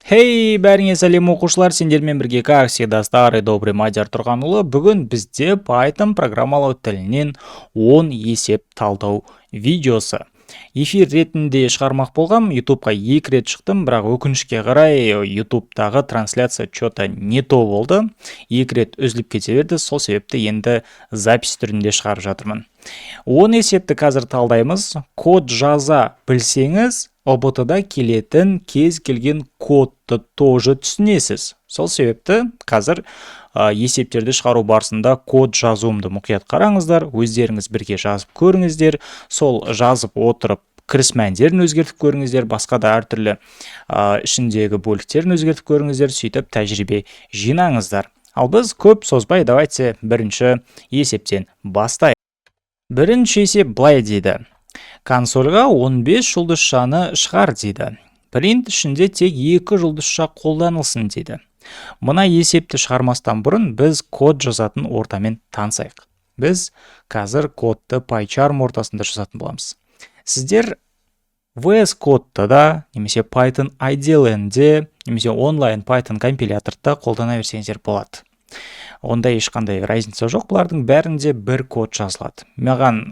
Хей, бәріңе сәлем оқушылар, сендермен бірге как всегда старый добрый Мадияр Тұрғанұлы. Бүгін бізде Python программалау тілінен 10 есеп талдау видеосы. Эфир ретінде шығармақ болғам, YouTube'қа 2 рет шықтым, бірақ өкінішке қарай YouTube'тағы трансляция что-то не то болды. 2 рет үзіліп кете берді, сол себепті енді запись түрінде шығарып жатырмын. 10 есепті қазір талдаймыз. Код жаза білсеңіз, ұбт-да келетін кез келген кодты тоже түсінесіз. Сол себепті қазір есептерді шығару барысында код жазуымды мұқият қараңыздар, өздеріңіз бірге жазып көріңіздер, сол жазып отырып кіріс мәндерін өзгертіп көріңіздер, басқа да әртүрлі ішіндегі бөліктерін өзгертіп көріңіздер, сөйтіп тәжірибе жинаңыздар. Ал біз көп созбай, давайте бірінші есептен бастайық. Бірінші есеп былай дейді. Консольға 15 жұлдызшаны шығар дейді. Print ішінде тек 2 жұлдызша қолданылсын дейді. Мына есепті шығармастан бұрын біз код жазатын ортамен танысайық. Біз қазір кодты PyCharm ортасында жазатын боламыз. Сіздер VS кодты да, немесе Python IDLN-де, немесе онлайн Python компиляторда қолдана берсеңіздер болады. Онда ешқандай разница жоқ, бұлардың бәрінде бір код жазылады. Маған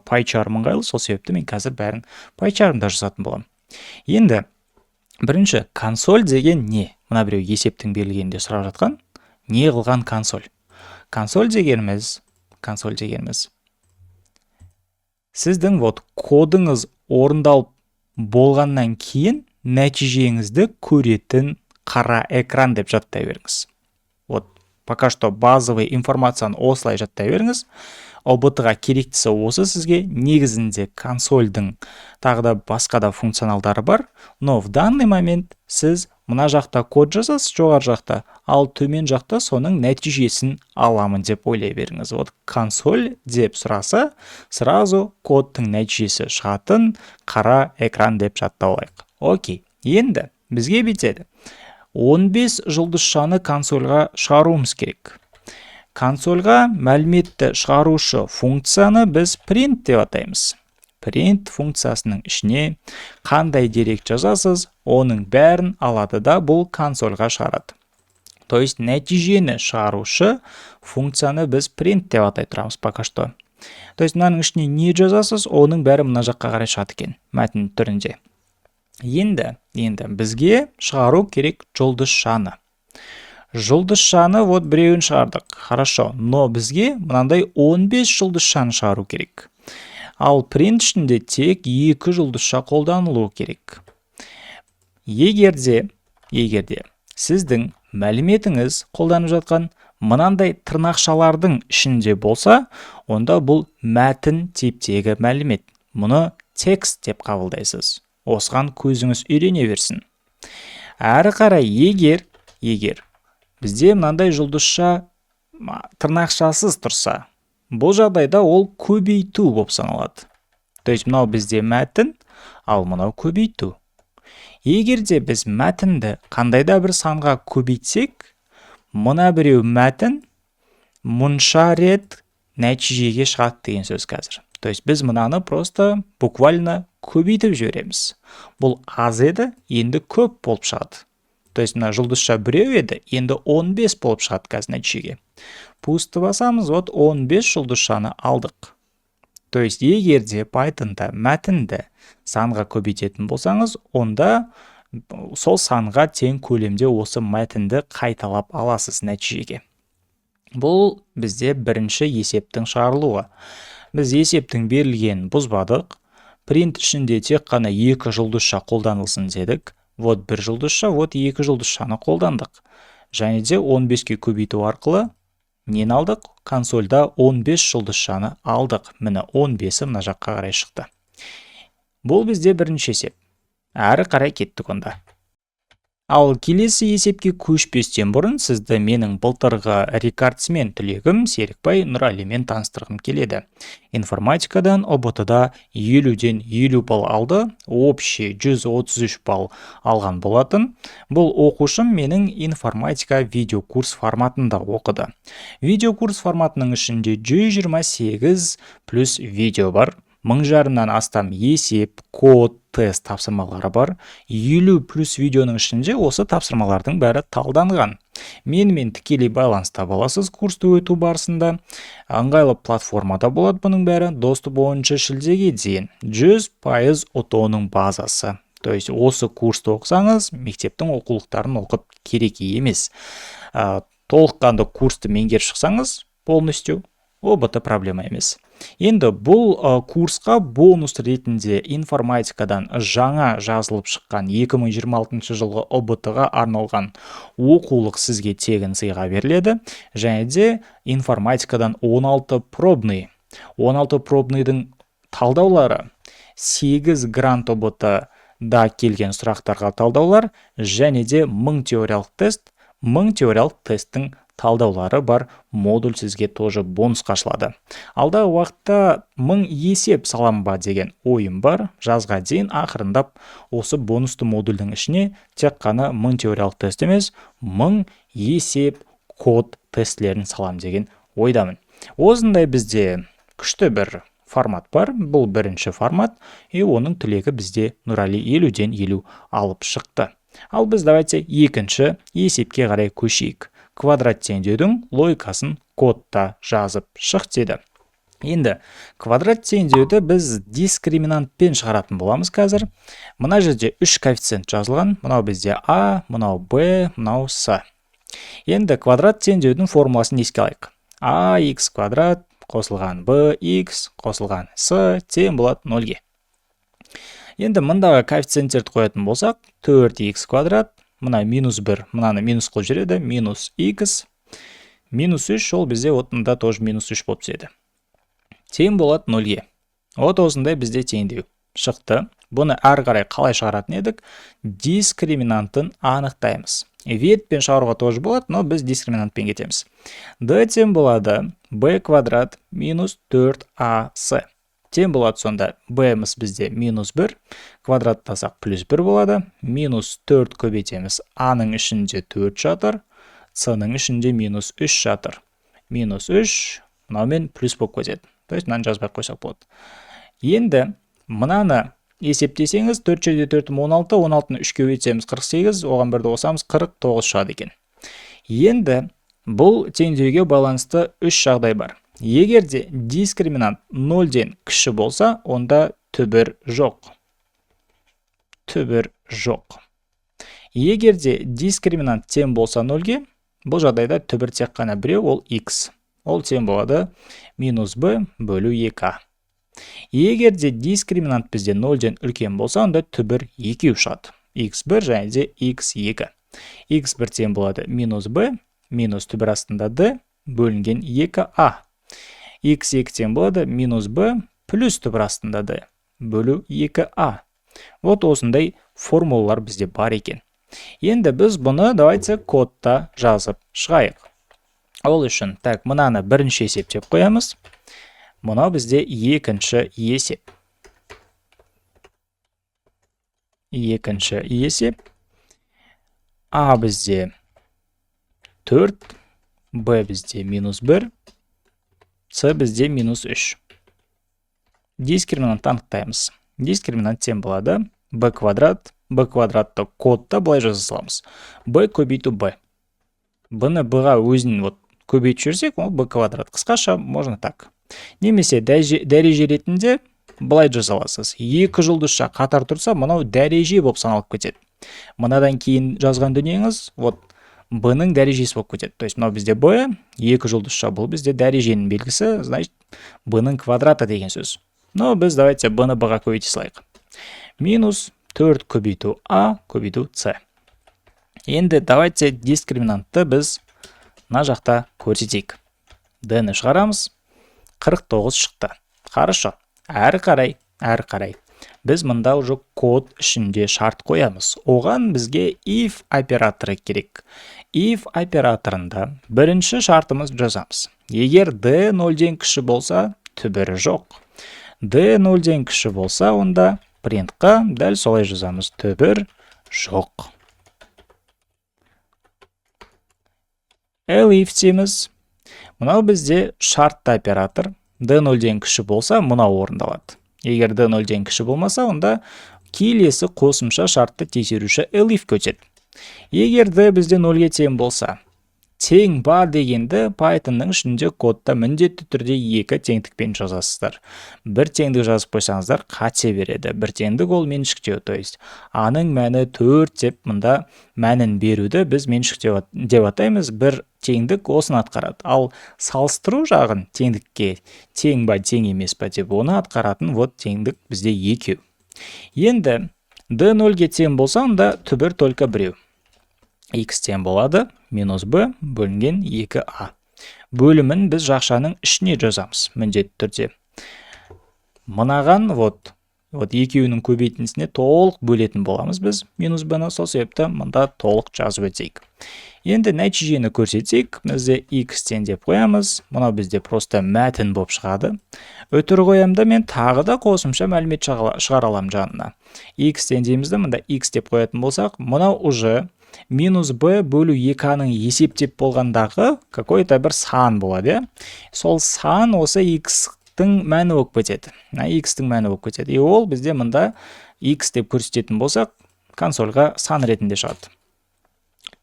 PyCharm ыңғайлы, сол себепті мен қазір бәрін PyCharmда жазатын болам. Енді бірінші, консоль деген не? Мына біреу есептің берілгенде сұрап жатқан. Не қылған консоль? Консоль дегеніміз сіздің кодыңыз орындалып болғаннан кейін нәтижеңізді көретін қара экран деп жаттай беріңіз. Пока что базовый информацияны осылай жаттай беріңіз. ұбт-ға керектісі осы сізге. Негізінде консольдің тағы да басқа да функционалдары бар. Но в данный момент сіз мына жақта код жазасыз, жоғар жақта, ал төмен жақта соның нәтижесін аламын деп ойлай беріңіз. Консоль деп сұраса, сразу кодтың нәтижесі шығатын қара экран деп жаттаулайық. Окей, енді бізге бетеді. 15 жұлдызшаны консольға шығаруымыз керек. Консольға мәліметті шығарушы функцияны біз print деп атаймыз. Print функциясының ішіне қандай дерек жазасыз, оның бәрін алады да бұл консольға шығарады. То есть нәтижені шығарушы функцияны біз print деп атай тұрамыз пока что. То есть мынаның ішіне не жазасыз, оның бәрі мына жаққа қарай шығады екен, мәтін түрінде. Енді бізге шығару керек жұлдызшаны. Жұлдызшаны біреуін шығардық. Хорошо, но бізге мынандай 15 жұлдызшаны шығару керек. Ал print ішінде тек 2 жұлдызша қолданылуы керек. Егерде сіздің мәліметіңіз қолданып жатқан мынандай тырнақшалардың ішінде болса, онда бұл мәтін типтегі мәлімет. Мұны текст деп қабылдайсыз. Осыған көзіңіз үйрене берсін. Әрі қарай егер бізде мынандай жұлдызша тырнақшасыз тұрса, бұл жағдайда ол көбейту болып саналады. То есть мынау бізде мәтін, ал мынау көбейту. Егерде біз мәтінді қандайда бір санға көбейтсек, мына біреу мәтін мұнша рет нәтижеге шығады деген сөз қазір. То есть біз мынаны просто буквально көбейтіп жібереміз. Бұл аз еді, енді көп болып шығады. То есть мына жұлдызша біреу еді, енді 15 болып шығады қазір нәтижеге. Пусты басамыз, 15 жұлдызшаны алдық. То есть егерде Python'да мәтінді санға көбейтетін болсаңыз, онда сол санға тең көлемде осы мәтінді қайталап аласыз нәтижеге. Бұл бізде бірінші есептің шығарылуы. Біз есептің берілгенін бұзбадық. Print ішінде тек қана 2 жұлдызша қолданылсын дедік. Бір жұлдызша, 2 жұлдызшаны қолдандық. Және де 15-ке көбейту арқылы нені алдық? Консольда 15 жұлдызшаны алдық. Міне 15-і мына жаққа қарай шықты. Бұл бізде бірінші есеп. Әрі қарай кеттік онда. Ал келесі есепке көшпестен бұрын сізді менің былтырғы рекордсмен түлегім Серікбай Нұралимен таныстырғым келеді. Информатикадан ұбт-да 50-ден 50 балл алды, общий 133 балл алған болатын. Бұл оқушым менің информатика видеокурс форматында оқыды. Видеокурс форматының ішінде 128 плюс видео бар. жарымнан астам есеп, код, тест тапсырмалары бар. 50 плюс видеоның ішінде осы тапсырмалардың бәрі талданған. Менімен тікелей байланыста боласыз курсты өту барысында. Ыңғайлы платформада болады бұның бәрі. Доступ 10 шілдеге дейін 100% ОТО-ның базасы. То есть осы курсты оқысаңыз, мектептің оқулықтарын оқып керек емес. Толыққанды курсты меңгеріп шықсаңыз, полностью ОБТ проблема емес. Енді бұл курсқа бонус ретінде информатикадан жаңа жазылып шыққан 2026 жылғы ОБТ-ға арналған оқулық сізге тегін сыйға беріледі. Және де информатикадан 16 пробный. 16 пробныйдың талдаулары 8 грант ОБТ-да келген сұрақтарға талдаулар және де 1000 теориялық тест, 1000 теориялық тесттің талдаулары бар модуль сізге тоже бонус қашылады. Алдағы уақытта 1000 есеп салам ба деген ойым бар. Жазға дейін ақырындап осы бонусты модульдің ішіне тек қана 1000 теориялық тест емес, 1000 есеп, код тестлерін салам деген ойдамын. Осындай бізде күшті бір формат бар. Бұл бірінші формат, оның түлегі бізде Нұрали 50-ден 50 алып шықты. Ал біз давайте екінші есепке қарай көшейік. Квадрат теңдеудің логикасын кодта жазып шық деді. Енді квадрат теңдеуді біз дискриминантпен шығаратын боламыз қазір. Мына жерде 3 коэффициент жазылған. Мынау бізде А, мынау Б, мынау С. Енді квадрат теңдеудің формуласын еске алайық. АХ квадрат қосылған BX қосылған С тең болады 0-ге. Енді мындағы коэффициенттерді қоятын болсақ, 4х квадрат, мына -1, мынаны минус қылып жүреді, -х, -3, ол бізде отында тоже -3 болып түседі. Тең болады 0-ге. Осындай бізде теңдеу шықты. Бұны әрі қарай қалай шығаратын едік? Дискриминантын анықтаймыз. Ветпен шығаруға тоже болады, но біз дискриминантпен кетеміз. D тең болады b квадрат минус 4ac. Тең болады сонда b-міз бізде -1, квадраттасақ +1 болады. -4 көбейтеміз. А-ның ішінде 4 жатыр, С-ның ішінде -3 жатыр. -3, мынаумен плюс болып кетеді. То есть мынаны жазбай қойсақ болады. Енді мынаны есептесеңіз 4 жерде 4 16, 16-ны 3-ке көбейтсеміз 48, оған бірді қосамыз 49 шығады екен. Енді бұл теңдеуге байланысты 3 жағдай бар. Егер де дискриминант 0-ден кіші болса, онда түбір жоқ. Түбір жоқ. Егер де дискриминант тең болса 0-ге, бұл жағдайда түбір тек қана біреу, ол x. Ол тең болады -b бөлу 2a. Егер де дискриминант бізде 0-ден үлкен болса, онда түбір 2 шығады. x1 және де x2. x1 тең болады -b, минус түбір астында d, бөлінген 2a. x2 тең болады -b, плюс түбір астында d, бөлу 2a. Осындай формулалар бізде бар екен. Енді біз бұны давайте кодта жазып шығайық. Ол үшін, мынаны бірінші есеп деп қоямыз. Мынау бізде екінші есеп. Екінші есеп. А бізде 4, Б бізде -1, С бізде -3. Дискриминант анықтаймыз. Дискриминант тең болады b квадрат, b квадратты кодта былай жаза саламыз. b көбейту b. Бұны b-ға өзін көбейтіп жүрсек, ол b квадрат. Қысқаша, можно так. Немесе дәреже ретінде былай жаза аласыз. 2 жұлдызша қатар тұрса, мынау дәреже болып саналып кетеді. Мынадан кейін жазған дүниеңіз, b-ның дәрежесі болып кетеді. То есть мынау бізде b, 2 жұлдызша, бұл бізде дәреженің белгісі, значит, b-ның квадраты деген сөз. Но біз давайте b-ны b-ға көбейте салайық. -4 көбейту a көбейту c. Енді давайте дискриминантты біз мына жақта көрсетейік. d-ні шығарамыз. 49 шықты. Хорошо. Әрі қарай. Біз мұнда уже код ішінде шарт қоямыз. Оған бізге if операторы керек. If операторында бірінші шартымыз жазамыз. Егер d 0-ден кіші болса, түбірі жоқ. d 0-ден кіші болса, онда принтқа дәл солай жазамыз. Түбір жоқ. Elif дейміз. Мынау бізде шартты оператор. d 0-ден кіші болса, мынау орындалады. Егер d нөлден кіші болмаса, онда келесі қосымша шартты тексеруші elif өтеді. Егер d бізде 0-ге тең болса, тең ба дегенді Pythonның ішінде кодта міндетті түрде екі теңдікпен жазасыздар. Бір теңдік жазып қойсаңыздар қате береді. Бір теңдік ол меншіктеу, то есть аның мәні 4 деп мында мәнін беруді біз меншіктеу деп атаймыз. Бір теңдік осыны атқарады. Ал салыстыру жағын теңдікке тең ба тең емес па деп оны атқаратын вот теңдік бізде екеу. Енді d 0-ге тең болса, онда түбір только біреу. X тең болады минус b бөлінген 2a. Бөлімін біз жақшаның ішіне жазамыз міндетті түрде. Мынаған вот екеуінің көбейтіндісіне толық бөлетін боламыз біз минус b-ны, сол себепті мында толық жазып өтейік. Енді нәтижені көрсетсек, бізде x тең деп қоямыз. Мынау бізде просто мәтін болып шығады. Өтір қоямда мен тағы да қосымша мәлімет шығара аламын жанына. X тең деймізді, мында x деп қоятын болсақ, мынау уже минус b бөлу 2-ның есептеп болғандағы какой-то бір сан болады. Сол сан осы x-тің мәні болып кетеді. X-тің мәні болып кетеді. И ол бізде мында x деп көрсететін болсақ, консольға сан ретінде шығады.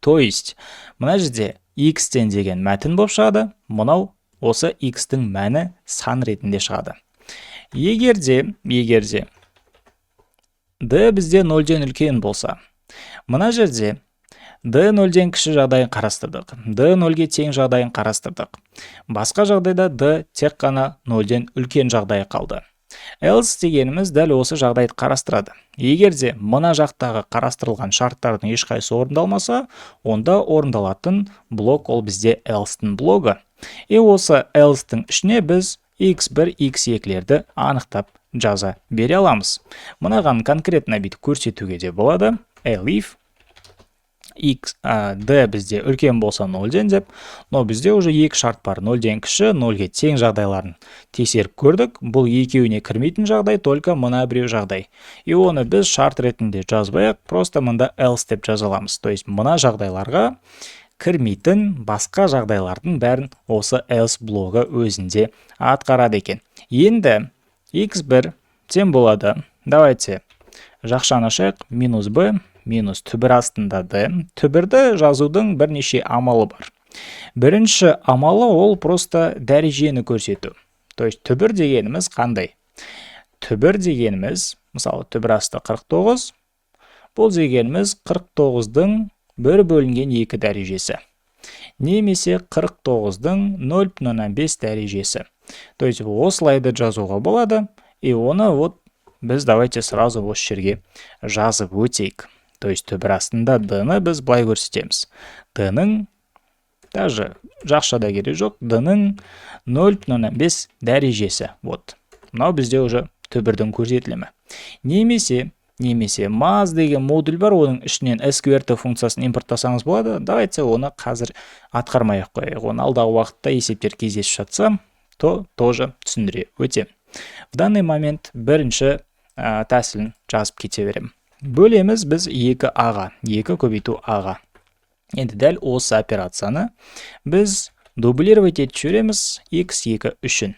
То есть, мына жерде x тең деген мәтін болып шығады, мынау осы x-тің мәні сан ретінде шығады. Егерде d бізде 0-ден үлкен болса, мына жерде d 0-ден кіші жағдайын қарастырдық. d 0-ге тең жағдайын қарастырдық. Басқа жағдайда d тек қана 0-ден үлкен жағдайы қалды. Else дегеніміз дәл осы жағдайды қарастырады. Егерде мына жақтағы қарастырылған шарттардың ешқайсысы орындалмаса, онда орындалатын блок ол бізде else-тің блогы. И осы else-тің ішіне біз x1, x2-лерді анықтап жаза бере аламыз. Мынаған конкретно бүйтіп көрсетуге де болады. Elif d бізде үлкен болса 0-ден деп, но бізде уже екі шарт бар. 0-ден кіші, 0-ге тең жағдайларын тексеріп көрдік. Бұл екеуіне кірмейтін жағдай, только мына біреу жағдай. И оны біз шарт ретінде жазбайық, просто мында else деп жаза аламыз. То есть мына жағдайларға кірмейтін басқа жағдайлардың бәрін осы else блогы өзінде атқарады екен. Енді x1 тең болады. Давайте жақшаны ашайық. Минус b минус түбір астында d. Түбірді жазудың бірнеше амалы бар. Бірінші амалы ол просто дәрежені көрсету. То есть түбір дегеніміз қандай? Түбір дегеніміз, мысалы түбір асты 49, бұл дегеніміз 49-дың 1 бөлінген 2 дәрежесі. Немесе 49-дың 0,5 дәрежесі. То есть осылайды жазуға болады, и оны біз давайте сразу осы жерге жазып өтейік. То есть түбір астында d-ны біз былай көрсетеміз. d-ның даже жақшада керек жоқ, d-ның 0,5 дәрежесі. Мынау бізде уже түбірдің көрсетілімі. Немесе maz деген модуль бар, оның ішінен sqrt функциясын импорттасаңыз болады. Давайте оны қазір атқармай-ақ қояйық. Оны алдағы уақытта есептер кездесіп жатса, то тоже түсіндіре өтем. В данный момент бірінші тәсілін жазып кете берем. Бөлеміз біз 2a-ға, 2 көбейту a-ға. Енді дәл осы операцияны біз дублировать етіп жібереміз x2 үшін.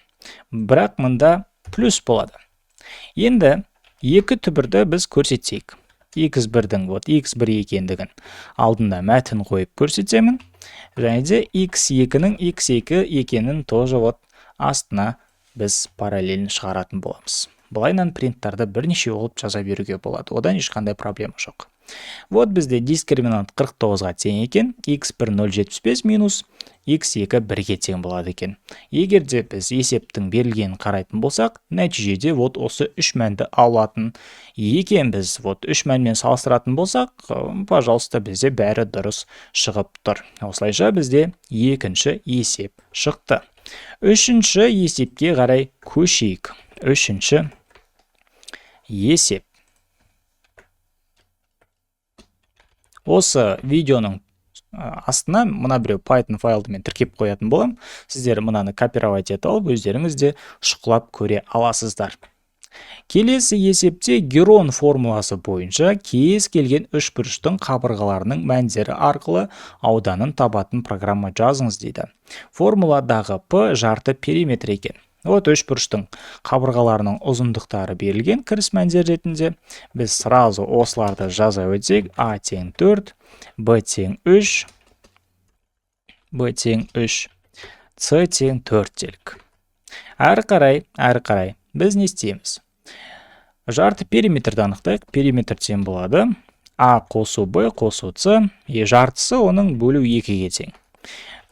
Бірақ мында плюс болады. Енді екі түбірді біз көрсетсек. x1-дің x1 екендігін алдында мәтін қойып көрсетемін. Және де x2-ның x2 екенін тоже астына біз параллелін шығаратын боламыз. Бұлайнан принттарды бірнеше олып жаза беруге болады. Одан ешқандай проблема жоқ. Бізде дискриминант 49-ға тең екен, x1 0,75 минус x2 1-ге тең болады екен. Егерде біз есептің берілгенін қарайтын болсақ, нәтижеде осы 3 мәнді алатын екен. Біз 3 мәнмен салыстыратын болсақ, пожалуйста, бізде бәрі дұрыс шығып тұр. Осылайша бізде екінші есеп шықты. Үшінші есепке қарай көшейік. Үшінші есеп. Осы видеоның астына мына біреу Python файлымен тіркеп қоятын болам. Сіздер мынаны копировать етіп алып, өздеріңізде шұқылап көре аласыздар. Келесі есепте Герон формуласы бойынша кез келген үшбұрыштың қабырғаларының мәндері арқылы ауданын табатын программа жазыңыз дейді. Формуладағы p жарты периметр екен. Вот үшбұрыштың қабырғаларының ұзындықтары берілген кіріс мәндер ретінде. Біз сразу осыларды жаза өтсек, А тең 4, Б тең 3, Б тең 3, С тең 4 делік. Әрі қарай біз не істейміз? Жарты периметрді анықтайық. Периметр тең болады А қосу Б қосу С, жартысы оның бөлу 2-ге тең.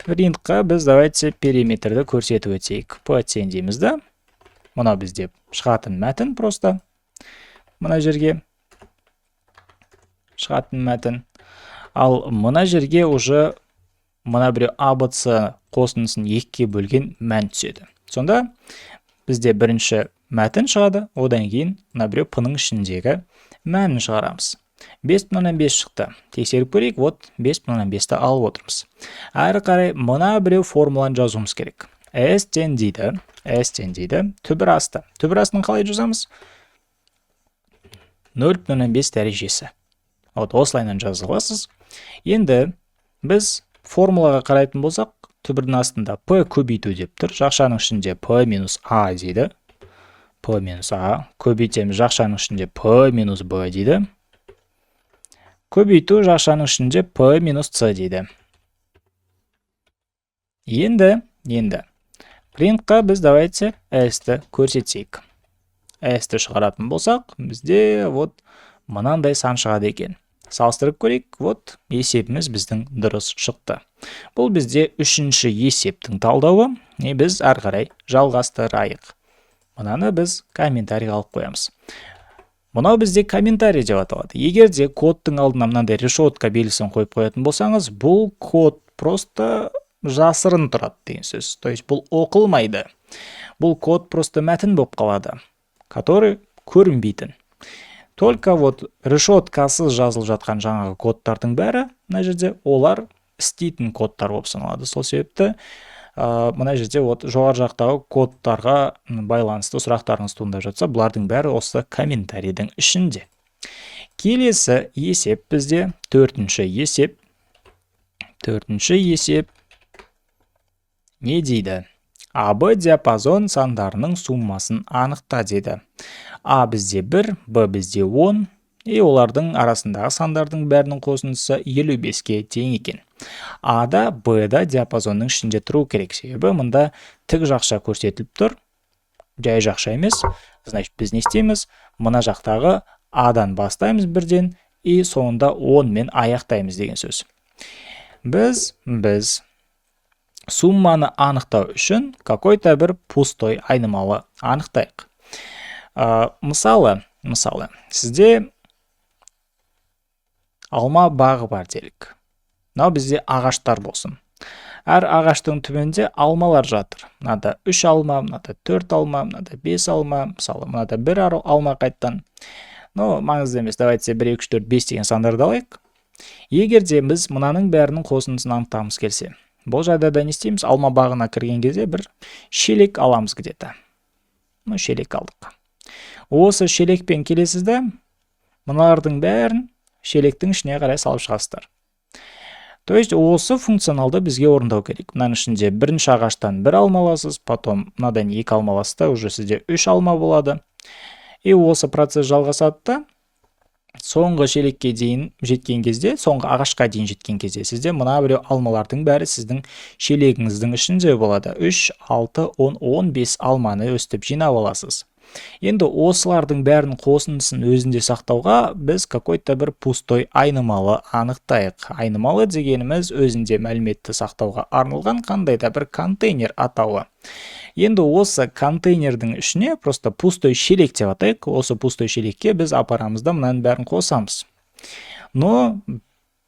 Принтқа біз давайте периметрді көрсетіп өтейік. П тең дейміз да. Мұна бізде шығатын мәтін просто. Мұна жерге шығатын мәтін. Ал мұна жерге уже мұна біреу АБЦ қосындысын 2-ге бөлген мән түседі. Сонда бізде бірінші мәтін шығады, одан кейін мұна біреу П-ның ішіндегі мәнін шығарамыз. 5/5 шықты. Тексеріп көрейік, вот 5/5-ті алып отырмыз. Әрі қарай мұна біреу формуланы жазуымыз керек. S тең дейді, түбір асты. Түбір астын қалай жазамыз? 0/5 дәрежесі. Вот осылайынан жаза аласыз. Енді біз формулаға қарайтын болсақ, түбірдің астында P көбейту деп тұр. Жақшаның ішінде P минус A дейді. P минус A. Көбейтеміз жақшаның ішінде P минус B дейді. Көбейту жақшаның ішінде P минус C дейді. Енді принтқа біз давайте S-ті көрсетсек. S-ті шығаратын болсақ, бізде вот мынандай сан шығады екен. Салыстырып көрейік, вот есебіміз біздің дұрыс шықты. Бұл бізде үшінші есептің талдауы. Біз әрі қарай жалғастырайық. Мұнаны біз комментарийға алып қоямыз. Мұнау бізде комментарий деп аталады. Егер де кодтың алдына мынандай решетка белгісін қойып қоятын болсаңыз, бұл код просто жасырын тұрады деген сөз. То есть бұл оқылмайды. Бұл код просто мәтін болып қалады, который көрінбейтін. Только вот решеткасыз жазылып жатқан жаңағы кодтардың бәрі мына жерде олар істейтін кодтар болып саналады. Сол себепті мына жерде вот жоғары жақтағы кодтарға байланысты сұрақтарыңыз туындап жатса, бұлардың бәрі осы комментарийдің ішінде. Келесі есеп бізде төртінші есеп. Төртінші есеп не дейді? АБ диапазон сандарының суммасын анықта деді. А бізде 1, Б бізде 10, олардың арасындағы сандардың бәрінің қосындысы 55-ке тең екен. А-да, Б-да диапазонның ішінде тұру керек, себебі мұнда тік жақша көрсетіліп тұр, жай жақша емес. Значит, біз не істейміз? Мына жақтағы А-дан бастаймыз бірден, соңында 10 мен аяқтаймыз деген сөз. Біз сумманы анықтау үшін какой-то бір пустой айнымалы анықтайық. Мысалы, сізде алма бағы бар делік. Мынау бізде ағаштар болсын. Әр ағаштың түбінде алмалар жатыр. Мынада 3 алма, мынада 4 алма, мынада 5 алма, мысалы, мынада 1 алма қайттан. Маңызды емес, давайте 1, 2, 3, 4, 5 деген сандарды алайық. Егер де біз мынаның бәрінің қосындысын анықтағымыз келсе, бұл жағдайда не істейміз? Алма бағына кірген кезде бір шелек аламыз где-то. Шелек алдық. Осы шелекпен келесізді, мыналардың бәрін шелектің ішіне қарай салып шығасыздар. То есть осы функционалды бізге орындау керек. Мынаның ішінде бірінші ағаштан 1 алма аласыз, потом мынадан 2 алма аласыз да, уже сізде 3 алма болады. Осы процесс жалғасады да, соңғы шелекке дейін жеткен кезде, соңғы ағашқа дейін жеткен кезде сізде мына біреу алмалардың бәрі сіздің шелегіңіздің ішінде болады. 3, 6, 10, 15 алманы өстіп жинап аласыз. Енді осылардың бәрін қосындысын өзінде сақтауға біз какой-то бір пустой айнымалы анықтайық. Айнымалы дегеніміз өзінде мәліметті сақтауға арналған қандай да бір контейнер атауы. Енді осы контейнердің ішіне просто пустой шелек деп атайық. Осы пустой шелекке біз апарамызда мынаның бәрін қосамыз. Но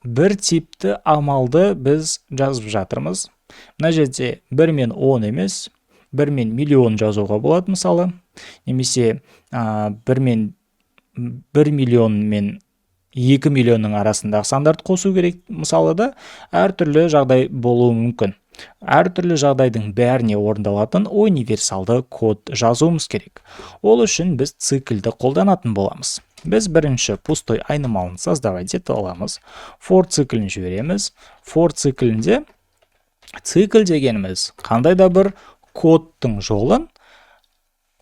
бір типті амалды біз жазып жатырмыз. Мына жерде 1 мен 10 емес, 1 мен миллион жазуға болады мысалы. Немесе 1 миллион мен 2 миллионның арасындағы сандарды қосу керек мысалы да, әртүрлі жағдай болуы мүмкін. Әртүрлі жағдайдың бәріне орындалатын универсалды код жазуымыз керек. Ол үшін біз циклді қолданатын боламыз. Біз бірінші пустой айнымалын создавать ете аламыз. For циклін жібереміз. For циклінде цикл дегеніміз қандай да бір кодтың жолын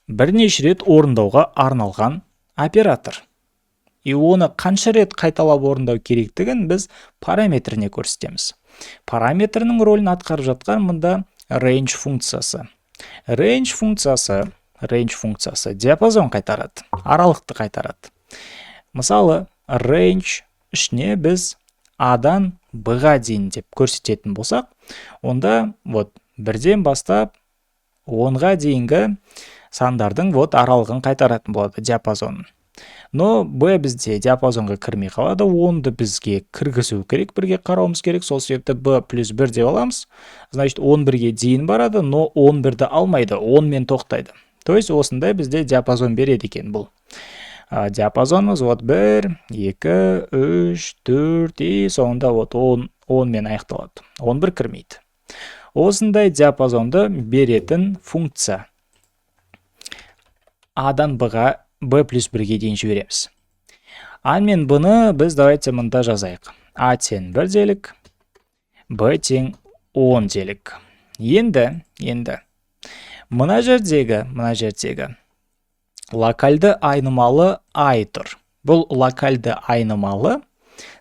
бірнеше рет орындауға арналған оператор. Оны қанша рет қайталап орындау керектігін біз параметріне көрсетеміз. Параметрінің рөлін атқарып жатқан мұнда range функциясы. Range функциясы диапазон қайтарады, аралықты қайтарады. Мысалы, range ішіне біз A-дан B-ға дейін деп көрсететін болсақ, онда бірден бастап 10-ға дейінгі сандардың аралығын қайтаратын болады диапазонын. Но B бізде диапазонға кірмей қалады, 10-ды бізге кіргізу керек, бірге қарауымыз керек, сол себепті B плюс 1 деп аламыз. Значит, 11-ге дейін барады, но 11-ді алмайды, 10-мен тоқтайды. То есть, осындай бізде диапазон береді екен бұл. Диапазонымыз 1, 2, 3, 4 и соңында 10-мен аяқталады. 11 кірмейді. Осындай диапазонды беретін функция. A-дан B-ға B плюс 1-ге дейін жібереміз. A мен B-ны біз давайте мұнда жазайық. A тең 1 делік, B тең 10 делік. Енді, мына жердегі локальды айнымалы I тұр. Бұл локальды айнымалы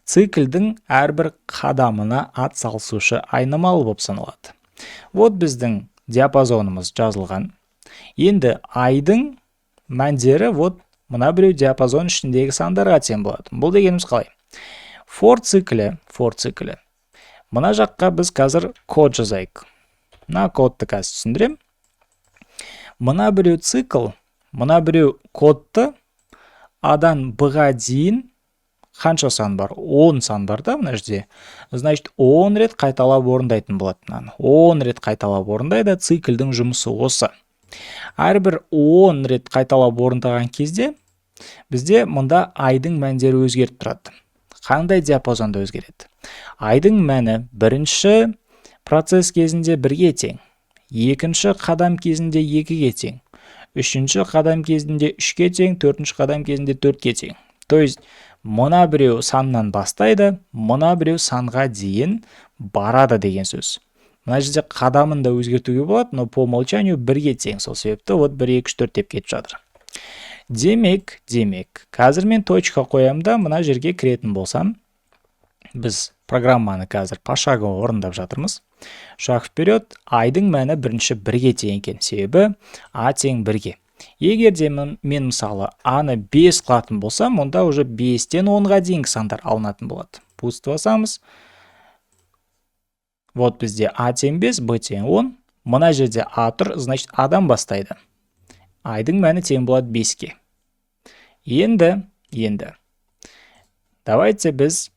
циклдің әрбір қадамына атсалысушы айнымалы болып саналады. Біздің диапазонымыз жазылған. Енді I-дың мәндері мына біреу диапазон ішіндегі сандарға тең болады. Бұл дегеніміз қалай? For циклі. Мына жаққа біз қазір код жазайық. Мына кодты қазір түсіндірем. Мына біреу цикл, мына біреу кодты A-дан B-ға дейін қанша сан бар? 10 сан бар да мына жерде. Значит, 10 рет қайталап орындайтын болады. 10 рет қайталап орындайды, циклдің жұмысы осы. Әрбір 10 рет қайталап орындаған кезде бізде мұнда I-дың мәндері өзгеріп тұрады. Қандай диапазонда өзгереді? I-дың мәні бірінші процесс кезінде 1-ге тең, екінші қадам кезінде 2-ге тең, үшінші қадам кезінде 3-ге тең, төртінші қадам кезінде 4-ге тең. То есть, мына біреу саннан бастайды, мына біреу санға дейін барады деген сөз. Мына жерде қадамын да өзгертуге болады, но по умолчанию 1-ге тең, сол себепті 1, 2, 3, 4 деп кетіп жатыр. Демек, қазір мен точка қоям да мына жерге кіретін болсам, біз программаны қазір пошагово орындап жатырмыз. Шаг вперед, I-дың мәні бірінші 1-ге тең екен, себебі A тең 1-ге. Егер де мен мысалы A-ны 5 қылатын болсам, онда уже 5-тен 10-ға дейінгі сандар алынатын болады. Пусты басамыз. Бізде A тең 5, B тең 10. Мына жерде A тұр, значит A-дан бастайды. I-дың мәні тең болады 5-ке. Енді. Давайте біз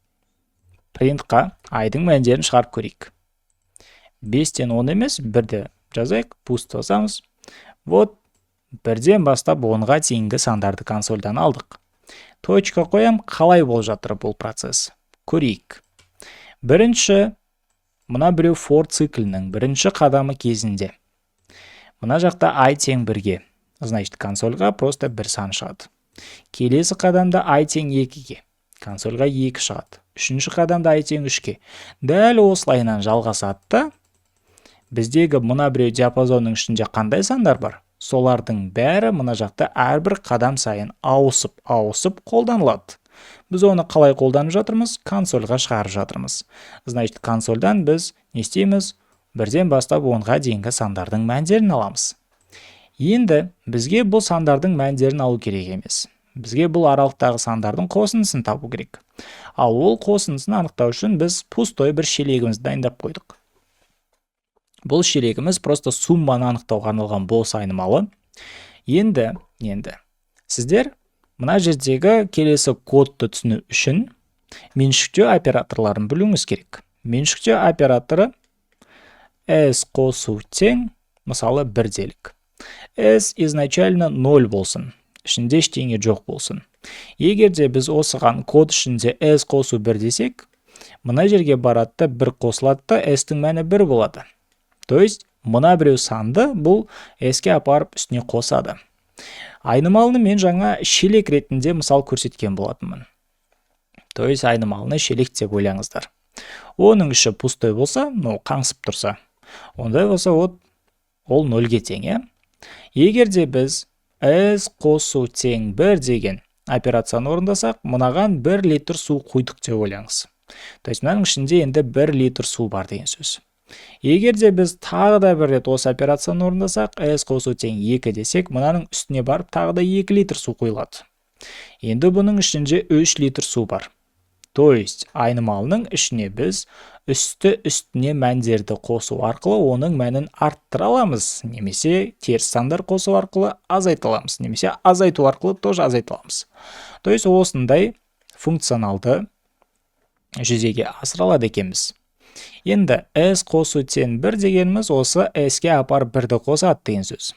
принтқа I-дың мәндерін шығарып көрейік. 5-тен 10 емес, 1-ді жазайық, пусты басамыз. 1-ден бастап 10-ға дейінгі сандарды консольдан алдық. Точка қоям, қалай болып жатыр бұл процесс? Көрейік. Бірінші, мына біреу for циклінің бірінші қадамы кезінде. Мына жақта I тең 1-ге. Значит, консольға просто 1 сан шығады. Келесі қадамда I тең 2-ге. Консольға 2 шығады. Үшінші қадамда I тең 3-ге. Дәл осылайынан жалғасады. Біздегі мына біреу диапазонның ішінде қандай сандар бар? Солардың бәрі мына жақта әрбір қадам сайын ауысып қолданылады. Біз оны қалай қолданып жатырмыз? Консольға шығарып жатырмыз. Значит, консольдан біз не істейміз? 1-ден бастап 10-ға дейінгі сандардың мәндерін аламыз. Енді бізге бұл сандардың мәндерін алу керек емес. Бізге бұл аралықтағы сандардың қосындысын табу керек. Ал ол қосындысын анықтау үшін біз пустой бір шелегімізді дайындап қойдық. Бұл шелегіміз просто сумманы анықтауға арналған бос айнымалы. Енді сіздер мына жердегі келесі кодты түсіну үшін меншіктеу операторларын білуіңіз керек. Меншіктеу операторы s қосу тең, мысалы 1 делік. S изначально 0 болсын, ішінде ештеңе жоқ болсын. Егер де біз осыған код ішінде S қосу 1 десек, мына жерге барады, 1 қосылады, S-тің мәні 1 болады. То есть, мына біреу санды бұл S-ке апарып үстіне қосады. Айнымалыны мен жаңа шелек ретінде мысал көрсеткен болатынмын. То есть, айнымалыны шелек деп ойлаңыздар. Оның іші пустой болса, қаңсып тұрса, ондай болса ол 0-ге тең. Егер де біз s қосу тең 1 деген операцияны орындасақ, мынаған 1 литр су құйдық деп ойлаңыз. То есть мынаның ішінде енді 1 литр су бар деген сөз. Егер де біз тағы да бір рет осы операцияны орындасақ, s қосу тең 2 десек, мынаның үстіне барып тағы да 2 литр су құйылады. Енді бұның ішінде 3 литр су бар. То есть айнымалының ішіне біз үстіне мәндерді қосу арқылы оның мәнін арттыра аламыз, немесе теріс сандар қосу арқылы азайта аламыз, немесе азайту арқылы тоже азайта аламыз. То есть осындай функционалды жүзеге асыра алады екенбіз. Енді s қосу тең 1 дегеніміз осы s-ке апарып 1-ді қосады деген сөз.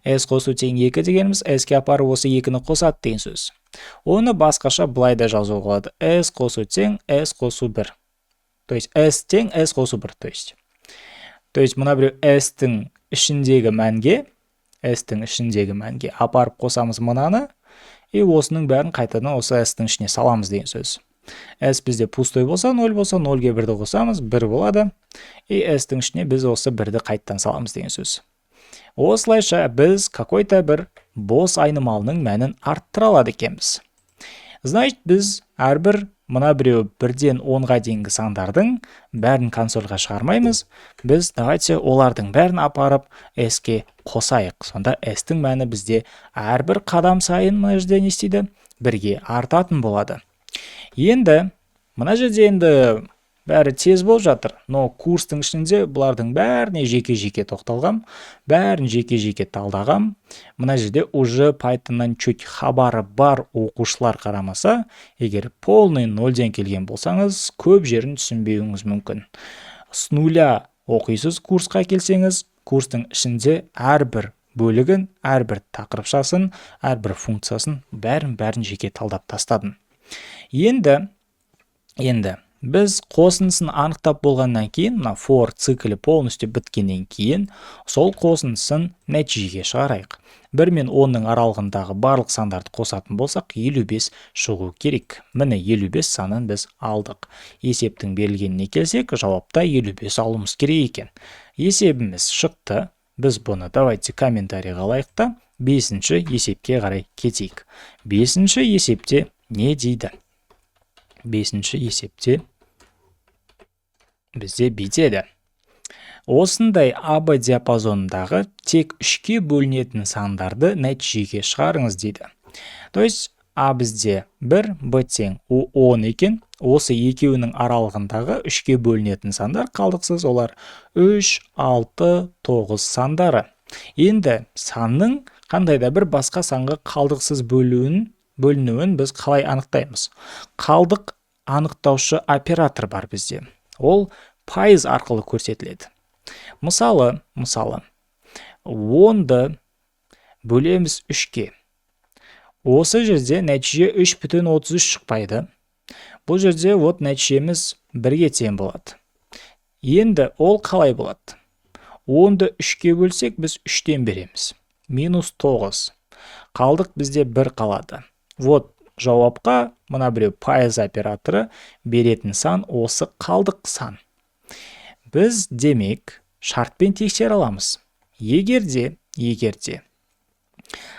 s қосу тең 2 дегеніміз s-ке апарып осы 2-ні қосады деген сөз. Оны басқаша былай да жазуға болады. s қосу тең s қосу 1. То есть s тең s қосу 1. То есть мына біреу s-тің ішіндегі мәнге апарып қосамыз мынаны, и осының бәрін қайтадан осы s-тің ішіне саламыз деген сөз. s бізде пустой болса, 0 болса, 0-ге 1-ді қосамыз, 1 болады. И s-тің ішіне біз осы 1-ді қайттан саламыз деген сөз. Осылайша біз какой-то бір бос айнымалының мәнін арттыра алады екенбіз. Значит, біз әрбір мына біреу 1-ден 10-ға дейінгі сандардың бәрін консольға шығармаймыз. Біз давайте олардың бәрін апарып s-ке қосайық. Сонда s-тің мәні бізде әрбір қадам сайын мына жерде не істейді? 1-ге артатын болады. Енді мына жерде енді бәрі тез болып жатыр, но курстың ішінде бұлардың бәріне жеке-жеке тоқталғам, бәрін жеке-жеке талдағам. Мына жерде уже Pythonнан чуть хабары бар оқушылар қарамаса, егер полный 0-ден келген болсаңыз, көп жерін түсінбеуіңіз мүмкін. С нуля оқисыз курсқа келсеңіз, курстың ішінде әрбір бөлігін, әрбір тақырыпшасын, әрбір функциясын бәрін жеке талдап тастадым. Енді біз қосындысын анықтап болғаннан кейін, мына for циклі полностью біткеннен кейін, сол қосындысын нәтижеге шығарайық. 1 мен 10-ның аралығындағы барлық сандарды қосатын болсақ, 55 шығу керек. Міне 55 санын біз алдық. Есептің берілгеніне келсек, жауапта 55 алуымыз керек екен. Есебіміз шықты. Біз бұны давайте комментарий қалайық та 5-ші есепке қарай кетейік. 5-ші есепте не дейді? 5-ші есепте бізде бүйтеді. Осындай АБ диапазонындағы тек 3-ке бөлінетін сандарды нәтижеге шығарыңыз дейді. То есть А бізде 1, Б тең 10 екен. Осы екеуінің аралығындағы 3-ке бөлінетін сандар қалдықсыз, олар 3, 6, 9 сандары. Енді санның қандай да бір басқа санға қалдықсыз бөлінуін біз қалай анықтаймыз? Қалдық анықтаушы оператор бар бізде. Ол пайыз арқылы көрсетіледі. Мысалы, 10-ды бөлеміз 3-ке. Осы жерде нәтиже 3,33 шықпайды. Бұл жерде нәтижеміз 1-ге тең болады. Енді ол қалай болады? 10-ды 3-ке бөлсек, біз 3-тен береміз. -9. Қалдық бізде 1 қалады. Жауапқа мына біреу пайыз операторы беретін сан осы қалдық сан. Біз демек шартпен тексере аламыз. Егерде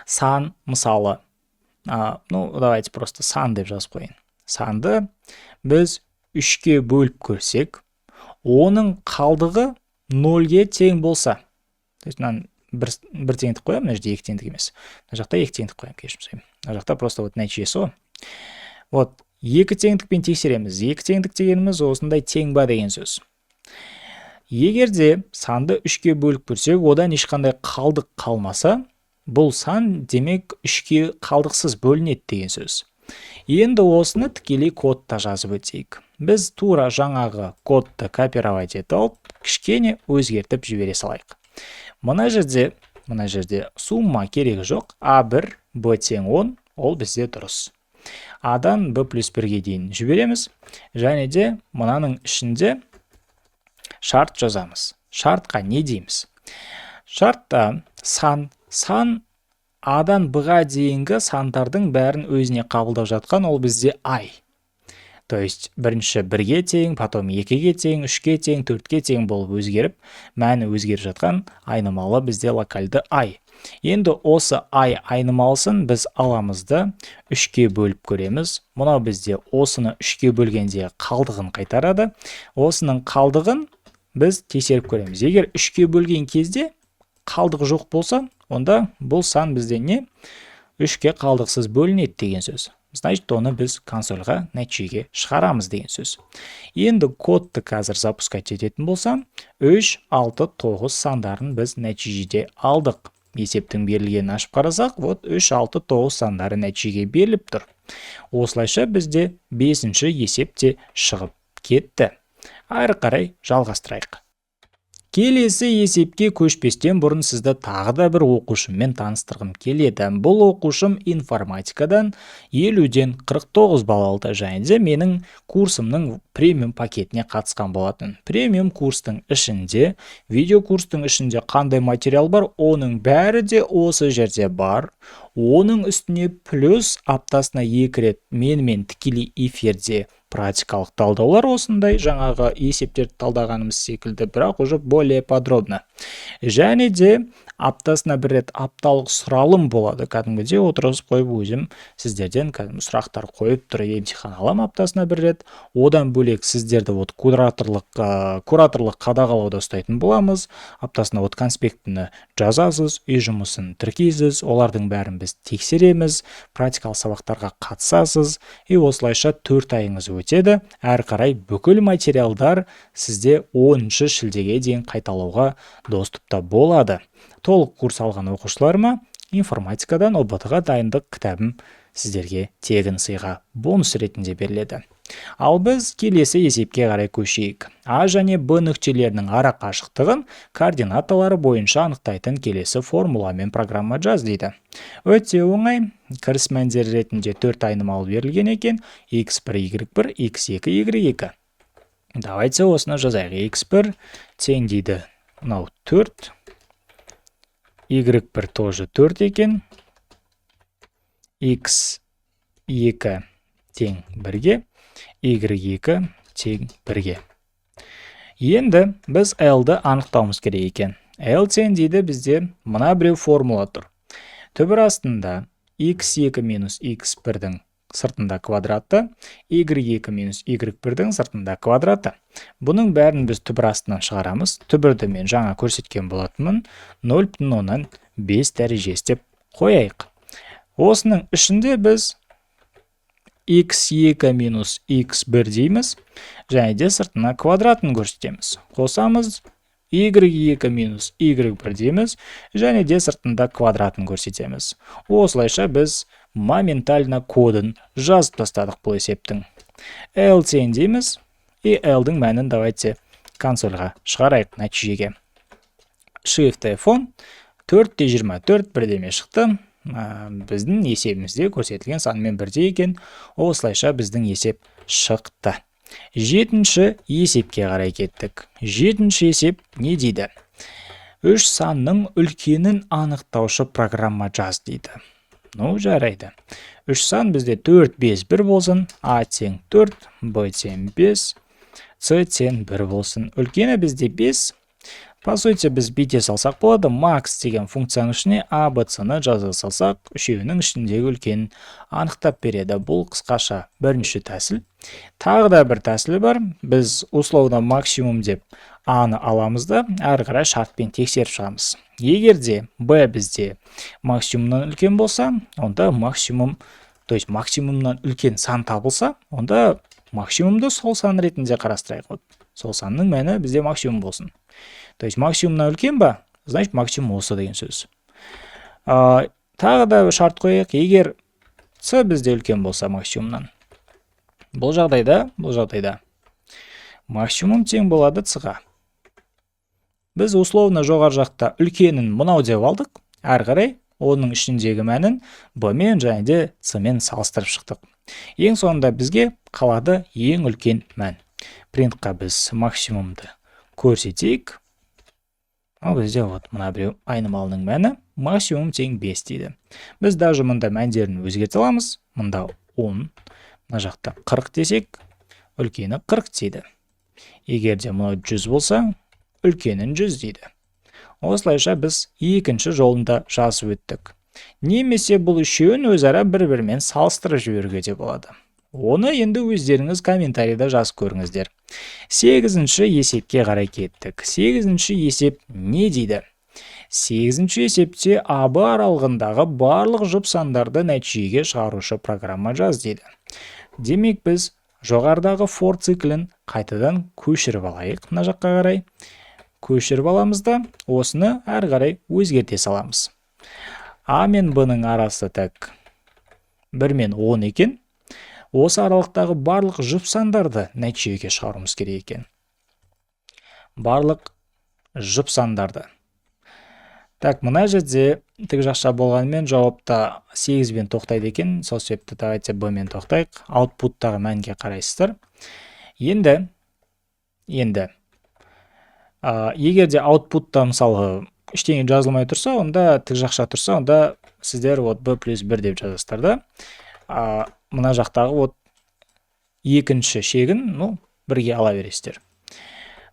сан, мысалы, давайте просто сан деп жазып қойын. Санды біз 3-ке бөліп көрсек, оның қалдығы 0-ге тең болса, то есть бір теңдік қоям, мына жерде 2 теңдік емес. Мына жақта 2 теңдік қоям, кешірім. Мына жақта просто нәтижесі ғой. 2 теңдікпен тексереміз. 2 теңдік дегеніміз осындай тең ба деген сөз. Егерде санды 3-ке бөліп көрсек, одан ешқандай қалдық қалмаса, бұл сан демек 3-ке қалдықсыз бөлінеді деген сөз. Енді осыны тікелей кодта жазып өтейік. Біз тура жаңағы кодты копировать етіп алып, кішкене өзгертіп жібере салайық. Мына жерде сумма керегі жоқ. А1, Б тең 10, ол бізде дұрыс. Адан Б плюс 1-ге дейін жібереміз. Және де мынаның ішінде шарт жазамыз. Шартқа не дейміз? Шартта сан Адан Б-ға дейінгі сандардың бәрін өзіне қабылдап жатқан, ол бізде I. То есть бірінші 1-ге тең, потом 2-ге тең, 3-ге тең, 4-ге тең болып өзгеріп, мәні өзгеріп жатқан айнымалы бізде локальды ай. Енді осы ай айнымалысын біз аламызды 3-ке бөліп көреміз. Мұнау бізде осыны 3-ке бөлгенде қалдығын қайтарады. Осының қалдығын біз тексеріп көреміз. Егер 3-ке бөлген кезде қалдық жоқ болса, онда бұл сан бізде не? 3-ке қалдықсыз бөлінеді деген сөз. Значит, оны біз консольға нәтижеге шығарамыз деген сөз. Енді кодты қазір запускать ететін болсам, 3, 6, 9 сандарын біз нәтижеде алдық. Есептің берілгенін ашып қарасақ, вот 3, 6, 9 сандары нәтижеге беріліп тұр. Осылайша бізде 5-ші есеп те шығып кетті. Ары қарай жалғастырайық. Келесі есепке көшпестен бұрын сізді тағы да бір оқушыммен таныстырғым келеді. Бұл оқушым информатикадан 50-ден 49 балл алды, және де менің курсымның премиум пакетіне қатысқан болатын. Премиум курстың ішінде, видео курстың ішінде қандай материал бар, оның бәрі де осы жерде бар. Оның үстіне плюс аптасына 2 рет менімен тікелей эфирде практикалық талдаулар, осындай жаңағы есептерді талдағанымыз секілді, бірақ уже более подробно. Және де аптасына 1 рет апталық сұралым болады. Кәдімгідей отырғызып қойып өзім сіздерден кәдімгі сұрақтар қойып тұрып емтихан алам аптасына 1 рет. Одан бөлек сіздерді кураторлық қадағалауда ұстайтын боламыз. Аптасына конспектіні жазасыз, үй жұмысын тіркейсіз, олардың бәрін біз тексереміз, практикалық сабақтарға қатысасыз, осылайша 4 айыңыз өтеді. Әрі қарай бүкіл материалдар сізде 10-шы шілдеге дейін қайталауға доступта болады. Толық курс алған оқушыларыма информатикадан ОБТ-ға дайындық кітабым сіздерге тегін сыйға бонус ретінде беріледі. Ал біз келесі есепке қарай көшейік. А және Б нүктелерінің ара қашықтығын координаталары бойынша анықтайтын келесі формуламен программа жаз дейді. Өте оңай. Кіріс мәндері ретінде 4 айнымалы берілген екен. x1, y1, x2, y2. Давайте осыны жазайық. x1 тең дейді. Мынау 4. y1 тоже 4 екен. x2 тең 1-ге. y2 тең 1-ге. Енді біз L-ді анықтауымыз керек екен. L тең дейді бізде мына біреу формула тұр. Түбір астында x2 минус x1-дің сыртында квадраты, y2 минус y1-дің сыртында квадраты. Бұның бәрін біз түбір астынан шығарамыз. Түбірді мен жаңа көрсеткен болатынмын. 0,5 дәрежесі деп қояйық. Осының ішінде біз x2 минус x1 дейміз, және де сыртына квадратын көрсетеміз. Қосамыз, y2 минус y1 дейміз, және де сыртында квадратын көрсетеміз. Осылайша біз моментально кодын жазып тастадық бұл есептің. L тең дейміз, и L-дің мәнін давайте консольға шығарайық нәтижеге. Shift F10, 4-24 бірдеме шықты. Біздің есебімізде көрсетілген санмен бірде екен. Осылайша біздің есеп шықты. 7-ші есепке қарай кеттік. 7-ші есеп не дейді? 3 санның үлкенін анықтаушы программа жаз дейді. Жарайды. 3 сан бізде 4, 5, 1 болсын. А тең 4, Б тең 5, С тең 1 болсын. Үлкені бізде 5. По сути, біз бүйте салсақ болады. Max деген функцияның ішіне А, Б, С-ны жаза салсақ, үшеуінің ішіндегі үлкен анықтап береді. Бұл қысқаша бірінші тәсіл. Тағы да бір тәсілі бар. Біз условно максимум деп А-ны аламыз да, әрі қарай шартпен тексеріп шығамыз. Егер де Б бізде максимумнан үлкен болса, онда максимум, то есть максимумнан үлкен сан табылса, онда максимумды сол сан ретінде қарастырайық. Сол санның мәні бізде максимум болсын. То есть максимумнан үлкен ба? Значит, максимум осы деген сөз. Тағы да шарт қояйық, егер С бізде үлкен болса максимумнан. Бұл жағдайда максимум тең болады С-ға. Біз условно жоғар жақта үлкенін мынау деп алдық. Әрі қарай оның ішіндегі мәнін Б-мен және де С-мен салыстырып шықтық. Ең соңында бізге қалады ең үлкен мән. Принтқа біз максимумды көрсетейік. Бізде мына біреу айнымалының мәні максимум тең 5 дейді. Біз даже мұнда мәндерін өзгерте аламыз. Мұнда 10, мына жақта 40 десек, үлкені 40 дейді. Егер де мынау 100 болса, үлкенін 100 дейді. Осылайша біз екінші жолында жазып өттік. Немесе бұл үшеуін өзара бір-бірімен салыстырып жіберуге де болады. Оны енді өздеріңіз комментарийда жазып көріңіздер. 8-ші есепке қарай кеттік. 8-ші есеп не дейді? 8-ші есепте АБ аралығындағы барлық жұп сандарды нәтижеге шығарушы программа жаз дейді. Демек біз жоғарыдағы for циклін қайтадан көшіріп алайық. Мына жаққа қарай көшіріп аламыз да, осыны әрі қарай өзгерте саламыз. А мен Б-ның арасы так 1 мен 10 екен. Осы аралықтағы барлық жұп сандарды нәтижеге шығаруымыз керек екен. Барлық жұп сандарды. Так, мына жерде тік жақша болғанымен жауапта 8 бен тоқтайды екен. Сол себепті давайте Б мен тоқтайық. Аутпуттағы мәнге қарайсыздар. Енді егер де аутпутта мысалы ештеңе жазылмай тұрса, онда тік жақша тұрса, онда сіздер B плюс 1 деп жазасыздар да. Мына жақтағы екінші шегін бірге ала бересіздер.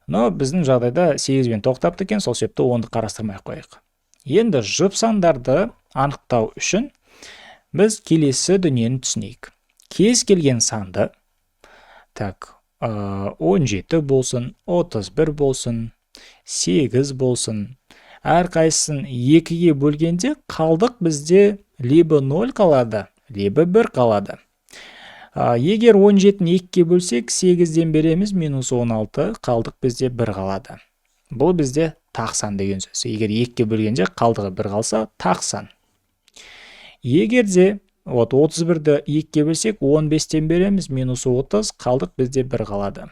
Но біздің жағдайда 8 бен тоқтапты екен, сол себепті 10-ды қарастырмай қойық. Енді жұп сандарды анықтау үшін біз келесі дүниені түсінейік. Кез келген санды, так, 17 болсын, 31 болсын, 8 болсын, әрқайсысын 2-ге бөлгенде қалдық бізде либо 0 қалады, либо 1 қалады. Егер 17-ні 2-ге бөлсек, 8-ден береміз минус 16, қалдық бізде 1 қалады. Бұл бізде тақсан деген сөз. Егер 2-ге бөлгенде қалдығы 1 қалса, тақсан. Егер де 31-ді 2-ге бөлсек, 15-тен береміз минус 30, қалдық бізде 1 қалады.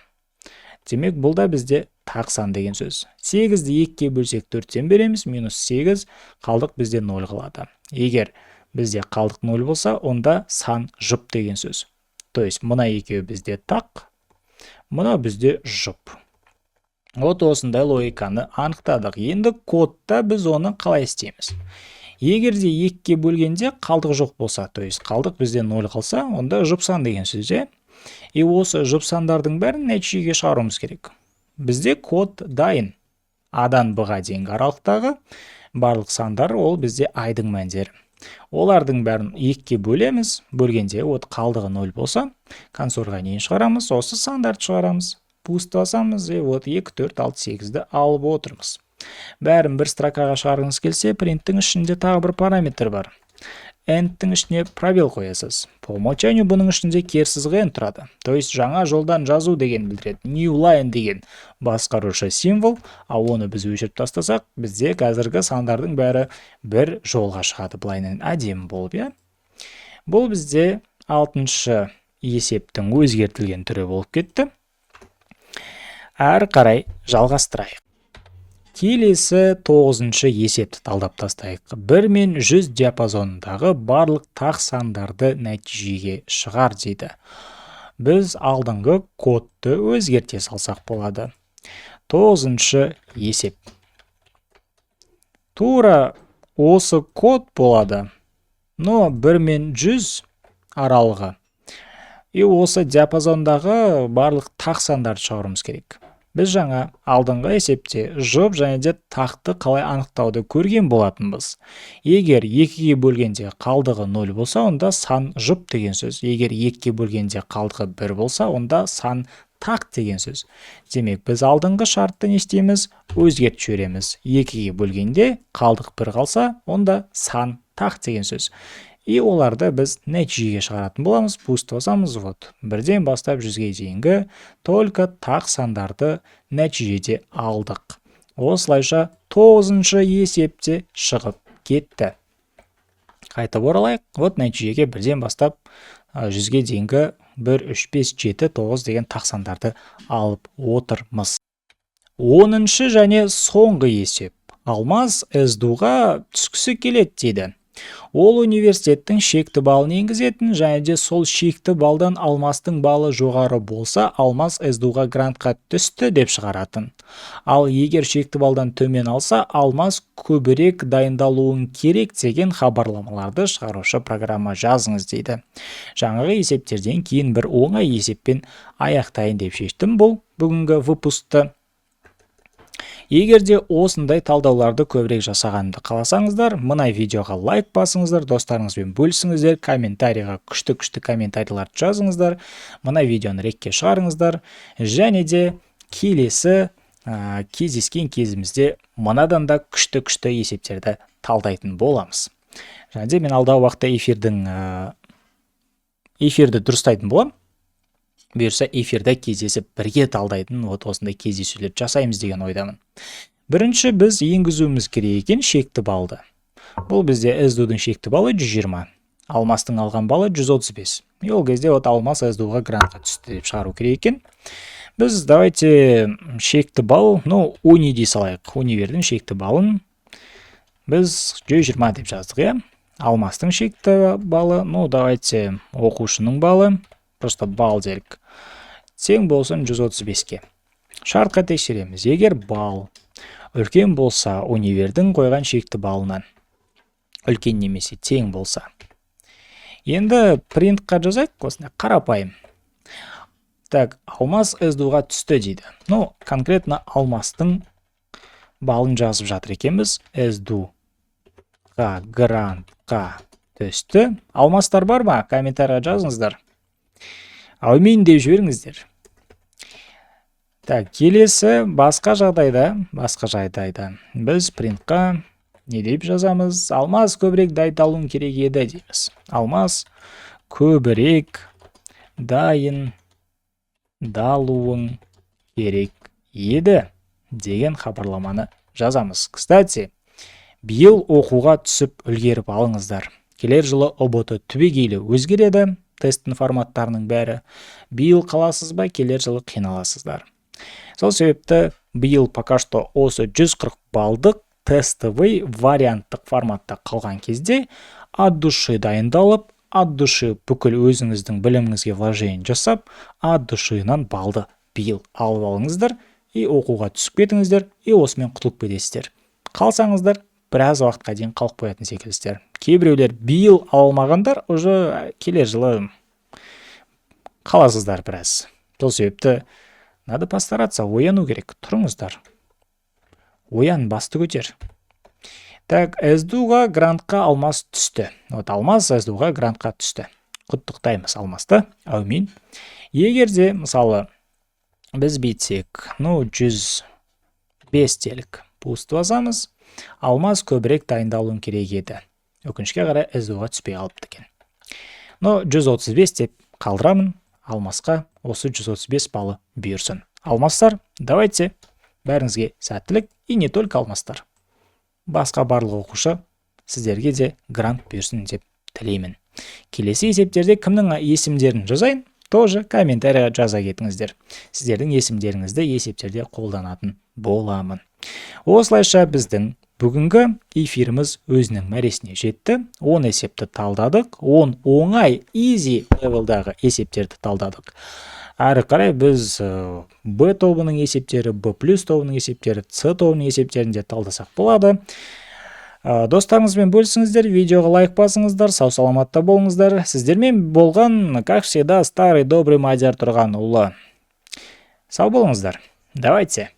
Демек, бұл да бізде тақсан деген сөз. 8-ді 2-ге бөлсек 4-тен береміз минус 8, қалдық бізде 0 қалады. Егер бізде қалдық 0 болса, онда сан жұп деген сөз. То есть, мұна екеуі бізде тақ, мұна бізде жұп. Осындай логиканы анықтадық. Енді кодта біз оны қалай істейміз? Егер де 2-ге бөлгенде қалдық жоқ болса, то есть қалдық бізде 0 қалса, онда жұп сан деген сөз. И осы жұп сандардың бәрін нәтижеге шығаруымыз керек. Бізде код дайын. А-дан Б-ға дейінгі аралықтағы барлық сандар ол бізде айдың мәндері. Олардың бәрін 2-ге бөлеміз. Бөлгенде қалдығы 0 болса, консольға нейін шығарамыз? Осы сандарды шығарамыз. Пуст басамыз, 2, 4, 6, 8-ді алып отырмыз. Бәрін бір строкаға шығарғыңыз келсе, принттің ішінде тағы бір параметр бар. Endтің ішіне пробел қоясыз. По умолчанию бұның ішінде керсізгі end тұрады. То есть жаңа жолдан жазу деген білдіреді. New line деген басқарушы символ, а оны біз өшіріп тастасақ, бізде қазіргі сандардың бәрі бір жолға шығады. Былайынан әдемі болып, Бұл бізде 6-шы есептің өзгертілген түрі болып кетті. Әрі қарай жалғастырайық. Келесі 9-шы есепті талдап тастайық. 1 мен 100 диапазонындағы барлық тақ сандарды нәтижеге шығар дейді. Біз алдыңғы кодты өзгерте салсақ болады. 9-шы есеп. Тура осы код болады. Но 1 мен 100 аралығы. И осы диапазондағы барлық тақ сандарды шығаруымыз керек. Біз жаңа алдыңғы есепте жұп және де тақты қалай анықтауды көрген болатынбыз. Егер 2-ге бөлгенде қалдығы 0 болса, онда сан жұп деген сөз. Егер 2-ге бөлгенде қалдығы 1 болса, онда сан тақ деген сөз. Демек, біз алдыңғы шартты не істейміз? Өзгертіп жібереміз. 2-ге бөлгенде қалдық 1 қалса, онда сан тақ деген сөз. И оларды біз нәтижеге шығаратын боламыз. Пуст басамыз. 1-ден бастап 100-ге дейінгі только тақ сандарды нәтижеде алдық. Осылайша 9-шы есепте шығып кетті. Қайтып оралайық. Нәтижеге 1-ден бастап 100-ге дейінгі 1, 3, 5, 7, 9 деген тақ сандарды алып отырмыз. 10-шы және соңғы есеп. Алмаз СДУ-ға түскісі келеді дейді. Ол университеттің шекті балын енгізетін, және де сол шекті балдан Алмастың балы жоғары болса, Алмас СДУ-ға грантқа түсті деп шығаратын. Ал егер шекті балдан төмен алса, Алмас көбірек дайындалуын керек деген хабарламаларды шығарушы программа жазыңыз дейді. Жаңағы есептерден кейін бір оңай есеппен аяқтайын деп шештім бұл бүгінгі выпускты. Егер де осындай талдауларды көбірек жасағанды қаласаңыздар, мына видеоға лайк басыңыздар, достарыңызбен бөлісіңіздер, комментарийға күшті комментарийлар жазыңыздар, мына видеоны рекке шығарыңыздар, және де келесі кездескен кезімізде мынадан да күшті есептерді талдайтын боламыз. Және де мен алдағы уақытта эфирді дұрыстайтын боламын. Бұйырса эфирде кездесіп бірге талдайтын осындай кездесулер жасаймыз деген ойдамын. Бірінші біз енгізуіміз керек екен шекті балды. Бұл бізде СДУ-дің шекті балы 120, Алмастың алған балы 135. Ол кезде Алмас СДУ-ға грантқа түсті деп шығару керек екен. Біз давайте шекті бал, уни дей салайық. Универдің шекті балын біз 120 деп жаздық, Алмастың шекті балы, давайте оқушының балы, просто бал делік, тең болсын 135-ке. Шартқа тексереміз. Егер бал үлкен болса, универдің қойған шекті балынан үлкен немесе тең болса. Енді принтқа жазайық, осындай қарапайым. Так, Алмас СДУ-ға түсті дейді. Конкретно Алмастың балын жазып жатыр екенбіз. СДУ-ға грантқа түсті. Алмастар бар ма? Комментарийға жазыңыздар. Әумин деп жіберіңіздер. Так, келесі басқа жағдайда біз принтқа не деп жазамыз? Алмас көбірек дайындалуын керек еді дейміз. Алмас көбірек дайындалуын керек еді деген хабарламаны жазамыз. Кстати, биыл оқуға түсіп үлгеріп алыңыздар. Келер жылы ұбт түбегейлі өзгереді. Тесттің форматтарының бәрі. Биыл қаласыз ба, келер жылы қиналасыздар. Сол себепті биыл пока что осы 140 балдық тестовый варианттық форматта қалған кезде от души дайындалып, от души бүкіл өзіңіздің біліміңізге вложение жасап, от душинан балды биыл алып алыңыздар, и оқуға түсіп кетіңіздер, и осымен құтылып кетесіздер. Қалсаңыздар, біраз уақытқа дейін қалып қоятын секілдісіздер. Кейбіреулер биыл алмағандар, уже келер жылы қаласыздар біраз. Сол себепті надо постараться, ояну керек. Тұрыңыздар. Оян, басты көтер. Так, СДУ-ға грантқа Алмас түсті. Алмас СДУ-ға грантқа түсті. Құттықтаймыз Алмасты. Әумин. Егерде, мысалы, біз бейтсек, 105 делік пуст басамыз. Алмас көбірек дайындалуын керек еді. Өкінішке қарай СДУ-ға түспей қалыпты екен. 135 деп қалдырамын. Алмасқа осы 135 балы бұйырсын. Алмастар, давайте бәріңізге сәттілік, и не только алмастар. Басқа барлық оқушы сіздерге де грант бұйырсын деп тілеймін. Келесі есептерде кімнің есімдерін жазайын, тоже комментарийға жаза кетіңіздер. Сіздердің есімдеріңізді есептерде қолданатын боламын. Осылайша біздің бүгінгі эфиріміз өзінің мәресіне жетті. 10 есепті талдадық. 10 оңай, easy levelдағы есептерді талдадық. Әрі қарай біз Б тобының есептері, Б плюс тобының есептері, С тобының есептерін де талдасақ болады. Достарыңызбен бөлісіңіздер, видеоға лайк басыңыздар, сау саламатта болыңыздар. Сіздермен болған, как всегда, старый добрый Мадияр Тұрғанұлы. Сау болыңыздар. Давайте.